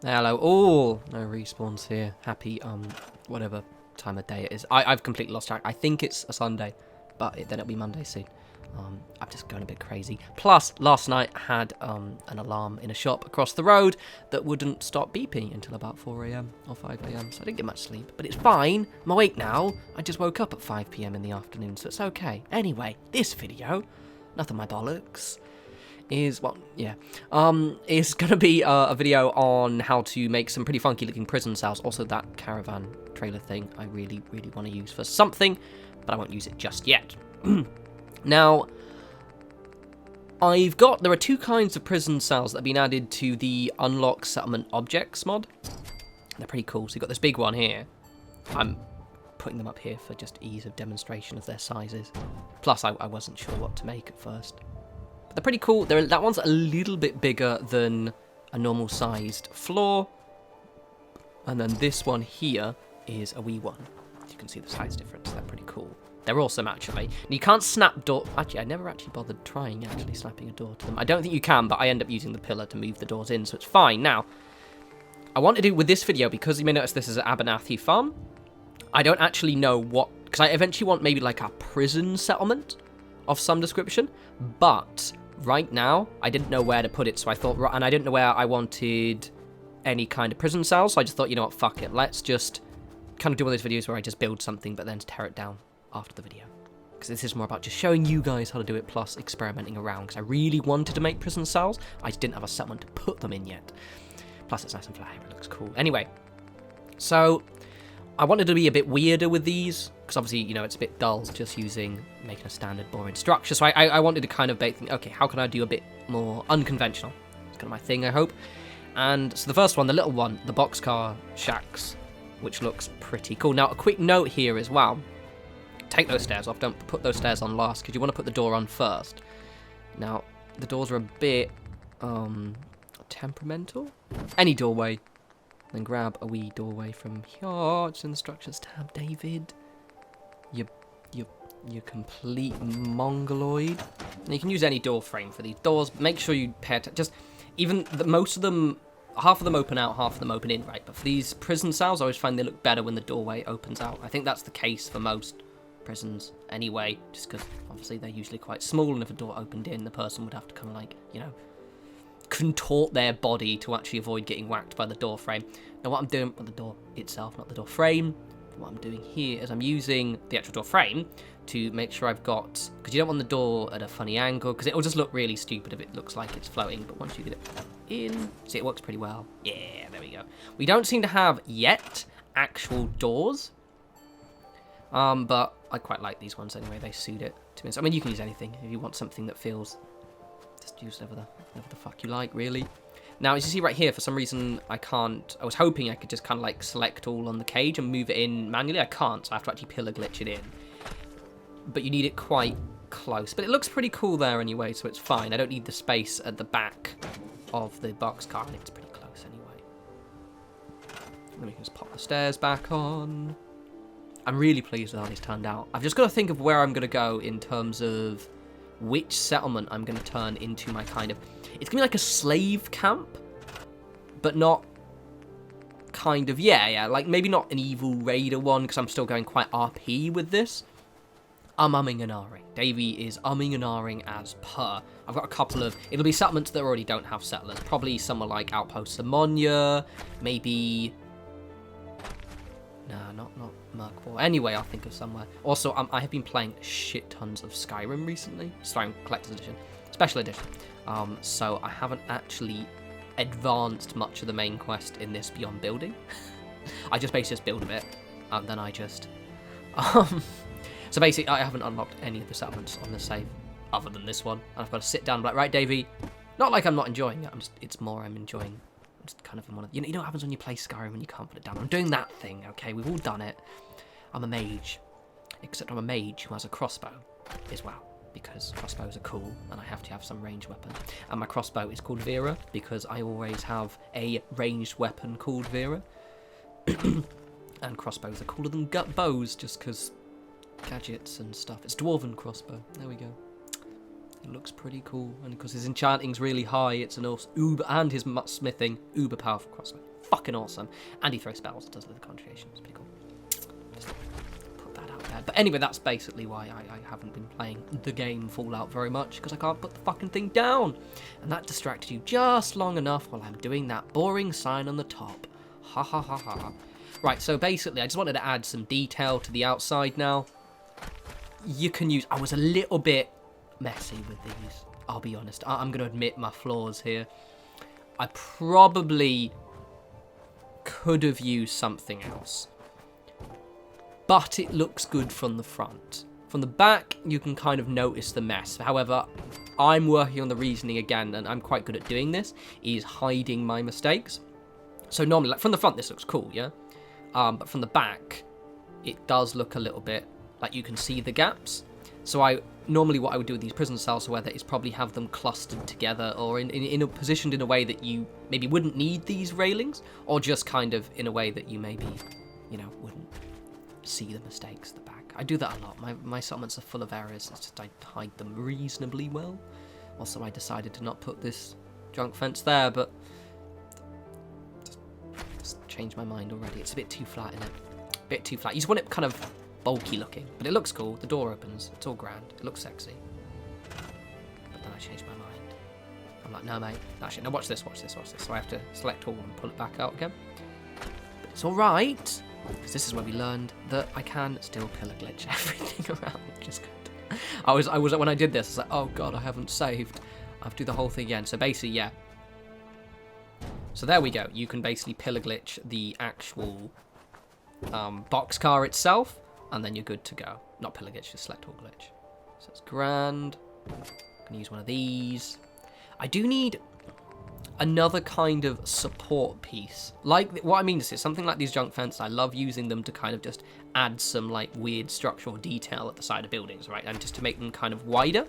Hello. Oh, no respawns here. Happy, whatever time of day it is. I've completely lost track. I think it's a Sunday, but then it'll be Monday soon. I'm just going a bit crazy. Plus, last night I had an alarm in a shop across the road that wouldn't stop beeping until about 4 a.m. or 5 a.m. So I didn't get much sleep, but it's fine. I'm awake now. I just woke up at 5 p.m. in the afternoon, so it's okay. Anyway, this video, nothing my bollocks, is, well, yeah, is going to be a video on how to make some pretty funky looking prison cells. Also, that caravan trailer thing I really, really want to use for something, but I won't use it just yet. Now, there are two kinds of prison cells that have been added to the Unlock Settlement Objects mod. They're pretty cool. So you've got this big one here. I'm putting them up here for just ease of demonstration of their sizes. Plus, I wasn't sure what to make at first. But they're pretty cool. That one's a little bit bigger than a normal sized floor. And then this one here is a wee one. You can see the size difference. They're pretty cool. They're awesome, actually. And you can't snap door... Actually, I never actually bothered trying actually snapping a door to them. I don't think you can, but I end up using the pillar to move the doors in, so it's fine. Now, I want to do with this video, because you may notice this is an Abernathy farm, I don't actually know what... Because I eventually want maybe like a prison settlement of some description, but right now, I didn't know where to put it, so I thought... And I didn't know where I wanted any kind of prison cell, so I just thought, you know what, fuck it. Let's just kind of do one of those videos where I just build something, but then tear it down after the video, because this is more about just showing you guys how to do it, plus experimenting around, because I really wanted to make prison cells. I just didn't have a settlement to put them in yet. Plus it's nice and flat, it looks cool. Anyway, so I wanted to be a bit weirder with these, because obviously, you know, it's a bit dull just making a standard boring structure, so I wanted to kind of think, okay, how can I do a bit more unconventional? It's kind of my thing, I hope. And so the first one, the little one, the boxcar shacks, which looks pretty cool. Now, a quick note here as well. Take those stairs off. Don't put those stairs on last, because you want to put the door on first. Now, the doors are a bit temperamental. Any doorway. Then grab a wee doorway from here. It's in the structures tab, David. You complete mongoloid. And you can use any door frame for these doors. But make sure you pay attention. Just even most of them, half of them open out, half of them open in, right? But for these prison cells, I always find they look better when the doorway opens out. I think that's the case for most prisons anyway, just because obviously they're usually quite small, and if a door opened in, the person would have to kind of like, you know, contort their body to actually avoid getting whacked by the door frame. Now what I'm doing with the door itself, not the door frame, what I'm doing here is I'm using the actual door frame to make sure I've got, because you don't want the door at a funny angle, because it will just look really stupid if it looks like it's floating, but once you get it in, see, it works pretty well. Yeah, there we go. We don't seem to have yet actual doors, but I quite like these ones anyway. They suit it to me. I mean, you can use anything if you want something that feels. Just use whatever the fuck you like, really. Now, as you see right here, for some reason I can't. I was hoping I could just kind of like select all on the cage and move it in manually. I can't, so I have to actually pillar glitch it in. But you need it quite close. But it looks pretty cool there anyway, so it's fine. I don't need the space at the back of the boxcar, and it's pretty close anyway. And then we can just pop the stairs back on. I'm really pleased with how these turned out. I've just got to think of where I'm going to go in terms of which settlement I'm going to turn into my kind of... It's going to be like a slave camp, but not kind of... Yeah, like maybe not an evil raider one, because I'm still going quite RP with this. I'm umming and ahhing. Davey is umming and ahhing as per. I've got a couple of... It'll be settlements that already don't have settlers. Probably somewhere like Outpost Samonia, maybe... Nah, not Merkball. Anyway, I'll think of somewhere. Also, I have been playing shit tons of Skyrim recently. Skyrim Collector's Edition. Special Edition. So I haven't actually advanced much of the main quest in this beyond building. I just basically just build a bit, and then I just... So basically, I haven't unlocked any of the settlements on the save, other than this one. And I've got to sit down and be like, right, Davey, not like I'm not enjoying it, it's more I'm enjoying... Just kind of in one of, you know what happens when you play Skyrim when you can't put it down. I'm doing that thing, okay? We've all done it. I'm a mage. Except I'm a mage who has a crossbow as well, because crossbows are cool, and I have to have some ranged weapon. And my crossbow is called Vera, because I always have a ranged weapon called Vera. And crossbows are cooler than gut bows, just because gadgets and stuff. It's dwarven crossbow. There we go. It looks pretty cool, and because his enchanting's really high, it's an uber, and his smithing, uber powerful crossbow. fucking awesome. And he throws spells, does the conjuration. It's pretty cool. Just put that out there. But anyway, that's basically why I haven't been playing the game Fallout very much, because I can't put the fucking thing down. And that distracted you just long enough while I'm doing that boring sign on the top. Ha ha ha ha. Right, so basically, I just wanted to add some detail to the outside now. You can use... I was a little bit messy with these, I'll be honest. I'm going to admit my flaws here. I probably could have used something else. But it looks good from the front. From the back, you can kind of notice the mess. However, I'm working on the reasoning again, and I'm quite good at doing this, is hiding my mistakes. So normally, like from the front, this looks cool, yeah? But from the back, it does look a little bit like you can see the gaps. So normally what I would do with these prison cells, whether is probably have them clustered together or positioned in a way that you maybe wouldn't need these railings, or just kind of in a way that you maybe, you know, wouldn't see the mistakes at the back. I do that a lot. My settlements are full of errors. It's just I hide them reasonably well. Also, I decided to not put this junk fence there, but just changed my mind already. It's a bit too flat, isn't it? A bit too flat. You just want it kind of bulky looking, but it looks cool. The door opens. It's all grand. It looks sexy. But then I changed my mind. I'm like, no, mate. Actually, no, watch this, watch this, watch this. So I have to select all and pull it back out again. But it's all right, because this is where we learned that I can still pillar glitch everything around, which is good. I was when I did this, I was like, oh god, I haven't saved. I have to do the whole thing again. So basically, yeah. So there we go. You can basically pillar glitch the actual boxcar itself, and then you're good to go. Not pillar glitch, just select all glitch. So it's grand. I'm gonna use one of these. I do need another kind of support piece. Like, what I mean is something like these junk fences, I love using them to kind of just add some like weird structural detail at the side of buildings, right? And just to make them kind of wider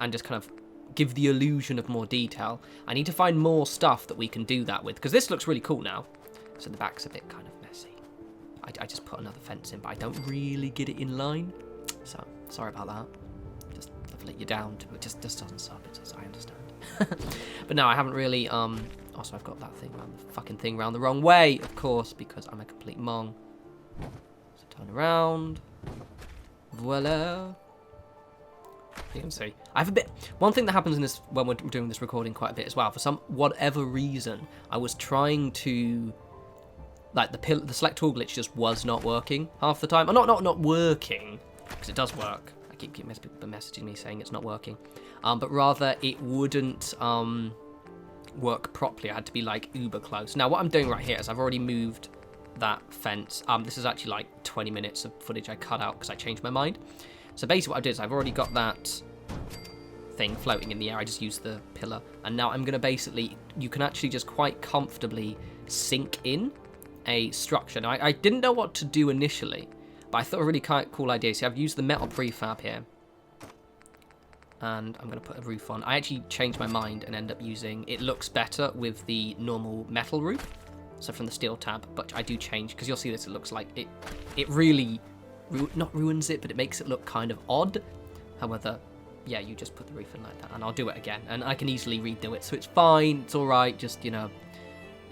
and just kind of give the illusion of more detail. I need to find more stuff that we can do that with, because this looks really cool now. So the back's a bit kind of messy. I just put another fence in, but I don't really get it in line. So, sorry about that. I've let you down. It just doesn't sub. I understand. But no, I haven't really, also I've got that thing around the fucking thing round the wrong way, of course, because I'm a complete mong. So turn around. Voila. You can see. I have a bit, one thing that happens in this, when we're doing this recording quite a bit as well, for some, whatever reason, I was trying to, like, the select all glitch just was not working half the time. Or not working, because it does work. I keep people messaging me saying it's not working. But rather it wouldn't work properly. I had to be like uber close. Now what I'm doing right here is I've already moved that fence. This is actually like 20 minutes of footage I cut out because I changed my mind. So basically what I did is I've already got that thing floating in the air. I just used the pillar. And now I'm going to basically, you can actually just quite comfortably sink in a structure. Now I didn't know what to do initially, but I thought a really cool idea. So I've used the metal prefab here. And I'm going to put a roof on. I actually changed my mind and end up using, it looks better with the normal metal roof. So from the steel tab, but I do change, because you'll see this, it looks like it really, not ruins it, but it makes it look kind of odd. However, yeah, you just put the roof in like that, and I'll do it again. And I can easily redo it, so it's fine, it's all right. Just, you know,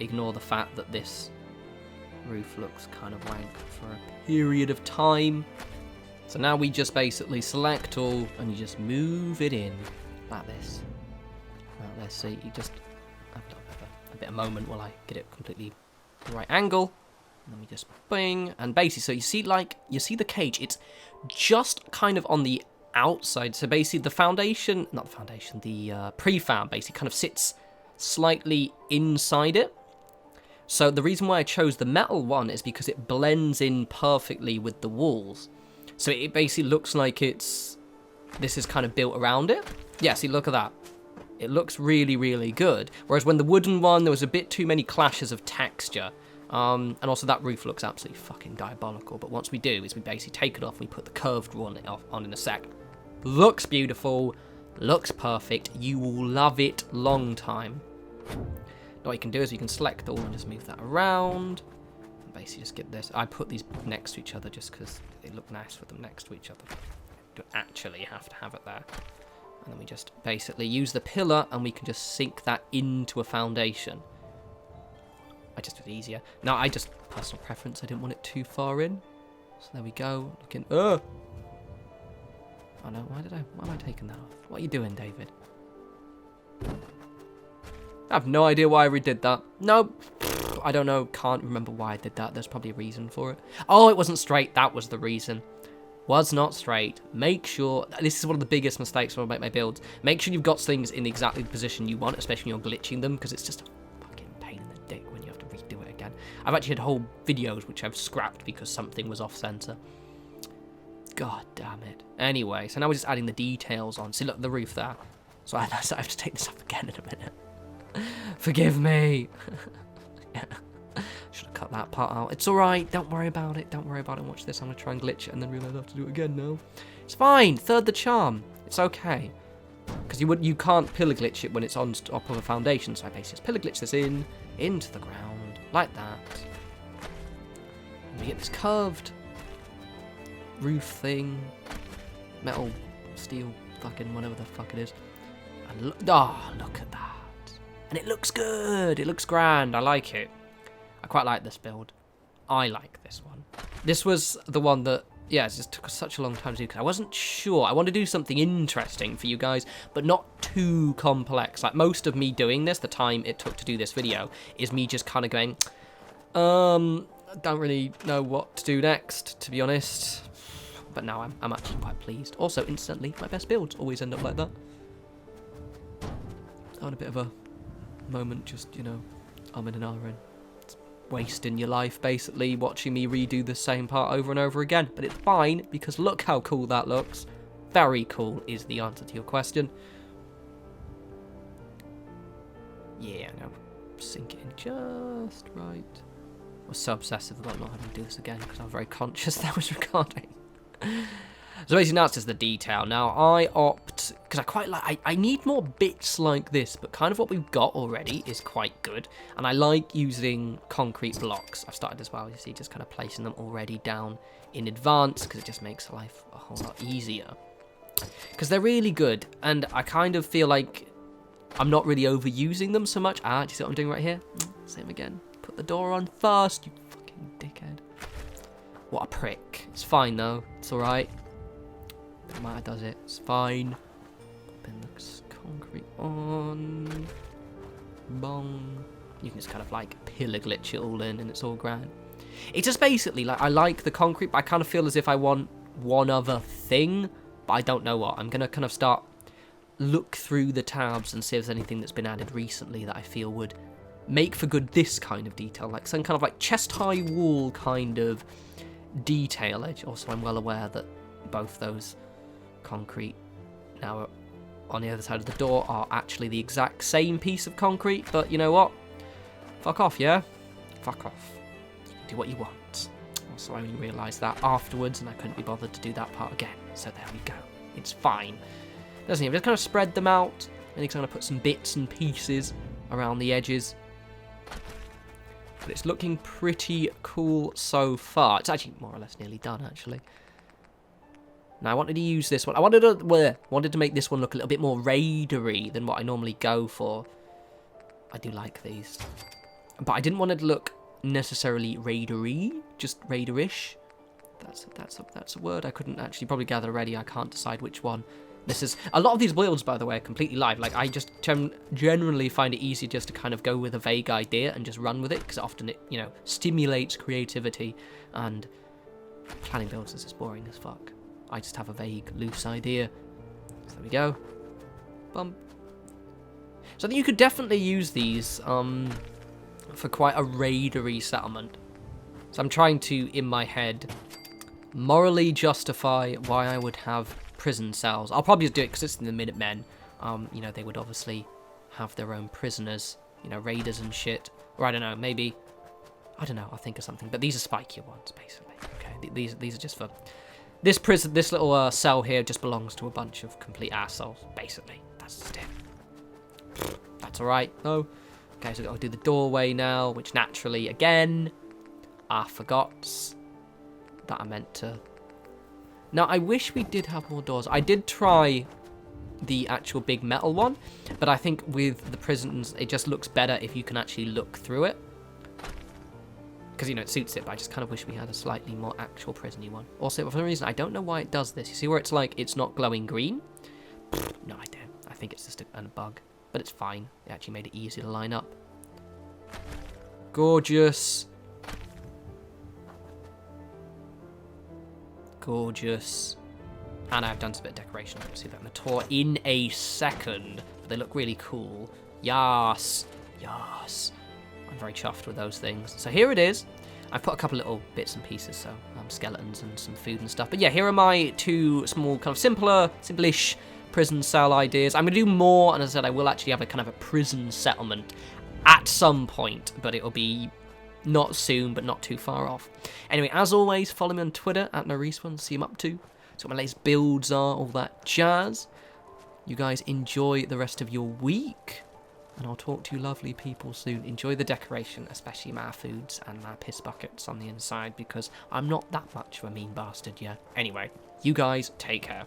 ignore the fact that this roof looks kind of wank for a period of time. So now we just basically select all, and you just move it in like this. Like this. So you just have a bit of moment while I get it completely the right angle. And then we just bing, and basically, so you see the cage. It's just kind of on the outside. So basically, the prefab basically kind of sits slightly inside it. So the reason why I chose the metal one is because it blends in perfectly with the walls. So it basically looks like this is kind of built around it. Yeah, see, look at that. It looks really, really good. Whereas when the wooden one, there was a bit too many clashes of texture. And also that roof looks absolutely fucking diabolical. But once we do, is we basically take it off and we put the curved one on in a sec. Looks beautiful. Looks perfect. You will love it long time. What you can do is you can select all and just move that around. Basically just get this. I put these next to each other just because they look nice with them next to each other. You don't actually have to have it there. And then we just basically use the pillar and we can just sink that into a foundation. I just did it easier. No, I just, personal preference, I didn't want it too far in. So there we go. Looking, oh no, why am I taking that off? What are you doing, David? I have no idea why I redid that. No, I don't know, can't remember why I did that. There's probably a reason for it. Oh, it wasn't straight, that was the reason. Was not straight. Make sure, this is one of the biggest mistakes when I make my builds. Make sure you've got things in exactly the position you want, especially when you're glitching them, because it's just a fucking pain in the dick when you have to redo it again. I've actually had whole videos which I've scrapped because something was off center. God damn it. Anyway, so now we're just adding the details on. See, look, the roof there. So I have to take this up again in a minute. Forgive me. Yeah. Should have cut that part out. It's alright, don't worry about it. Don't worry about it. Watch this. I'm going to try and glitch it and then realise I have to do it again now. It's fine. Third the charm. It's okay. Because you can't pillar glitch it when it's on top of a foundation. So I basically just pillar glitch this into the ground. Like that. And we get this curved roof thing. Metal, steel, fucking whatever the fuck it is. And look, oh, look at that. And it looks good. It looks grand. I like it. I quite like this build. I like this one. This was the one that, yeah, it just took us such a long time to do because I wasn't sure. I wanted to do something interesting for you guys, but not too complex. Like most of me doing this, the time it took to do this video, is me just kind of going, I don't really know what to do next, to be honest. But now I'm actually quite pleased. Also, instantly, my best builds always end up like that. On a bit of a moment, just, you know, I'm in an RN. It's wasting your life, basically, watching me redo the same part over and over again. But it's fine, because look how cool that looks. Very cool is the answer to your question. Yeah, now sink it in just right. I was so obsessive about not having to do this again, because I'm very conscious that I was recording. So basically now it's just the detail. Now I opt, because I quite like, I need more bits like this, but kind of what we've got already is quite good. And I like using concrete blocks. I've started as well, you see, just kind of placing them already down in advance, because it just makes life a whole lot easier. Because they're really good, and I kind of feel like I'm not really overusing them so much. Ah, do you see what I'm doing right here? Same again. Put the door on first, you fucking dickhead. What a prick. It's fine though, it's alright. Doesn't matter, does it? It's fine. Putting the concrete on. Bong. You can just kind of like pillar glitch it all in and it's all grand. It's just basically like, I like the concrete, but I kind of feel as if I want one other thing, but I don't know what. I'm going to kind of start look through the tabs and see if there's anything that's been added recently that I feel would make for good this kind of detail, like some kind of like chest high wall kind of detail edge. Also, I'm well aware that both those concrete now on the other side of the door are actually the exact same piece of concrete, but you know what? Fuck off, yeah? Fuck off. You can do what you want. Also, I only realised that afterwards and I couldn't be bothered to do that part again, so there we go. It's fine. Doesn't it? Just kind of spread them out, and you're going to put some bits and pieces around the edges. But it's looking pretty cool so far. It's actually more or less nearly done, actually. Now, I wanted to use this one. I wanted to make this one look a little bit more raidery than what I normally go for. I do like these. But I didn't want it to look necessarily raidery, just raiderish. That's a word I couldn't actually probably gather already. I can't decide which one. This is a lot of these builds, by the way, are completely live. Like, I just generally find it easy just to kind of go with a vague idea and just run with it, because often it, you know, stimulates creativity, and planning builds is just boring as fuck. I just have a vague, loose idea. So there we go. Bump. So I think you could definitely use these for quite a raidery settlement. So I'm trying to, in my head, morally justify why I would have prison cells. I'll probably just do it because it's in the Minutemen. You know, they would obviously have their own prisoners, you know, raiders and shit. Or I don't know, maybe, I don't know, I'll think of something. But these are spikier ones, basically. Okay, these are just for this prison. This little cell here just belongs to a bunch of complete assholes, basically. That's just it. That's all right. No. Okay, so I'll do the doorway now, which naturally, again, I forgot that I meant to. Now, I wish we did have more doors. I did try the actual big metal one, but I think with the prisons, it just looks better if you can actually look through it. because, you know, it suits it, but I just kind of wish we had a slightly more actual prisony one. Also, for some reason, I don't know why it does this. You see where it's like, it's not glowing green? No idea. I think it's just a bug, but it's fine. It actually made it easier to line up. Gorgeous. Gorgeous. And I've done some bit of decoration. I'll see that in the tour in a second. But they look really cool. Yas. Yas. I'm very chuffed with those things. So here it is. I've put a couple little bits and pieces, so skeletons and some food and stuff. But yeah, here are my two small, kind of simplish prison cell ideas. I'm going to do more, and as I said, I will actually have a kind of a prison settlement at some point, but it'll be not soon, but not too far off. Anyway, as always, follow me on Twitter at norespawns, see what I'm up to. So what my latest builds are, all that jazz. You guys enjoy the rest of your week. And I'll talk to you lovely people soon. Enjoy the decoration, especially my foods and my piss buckets on the inside, because I'm not that much of a mean bastard yet. Anyway, you guys take care.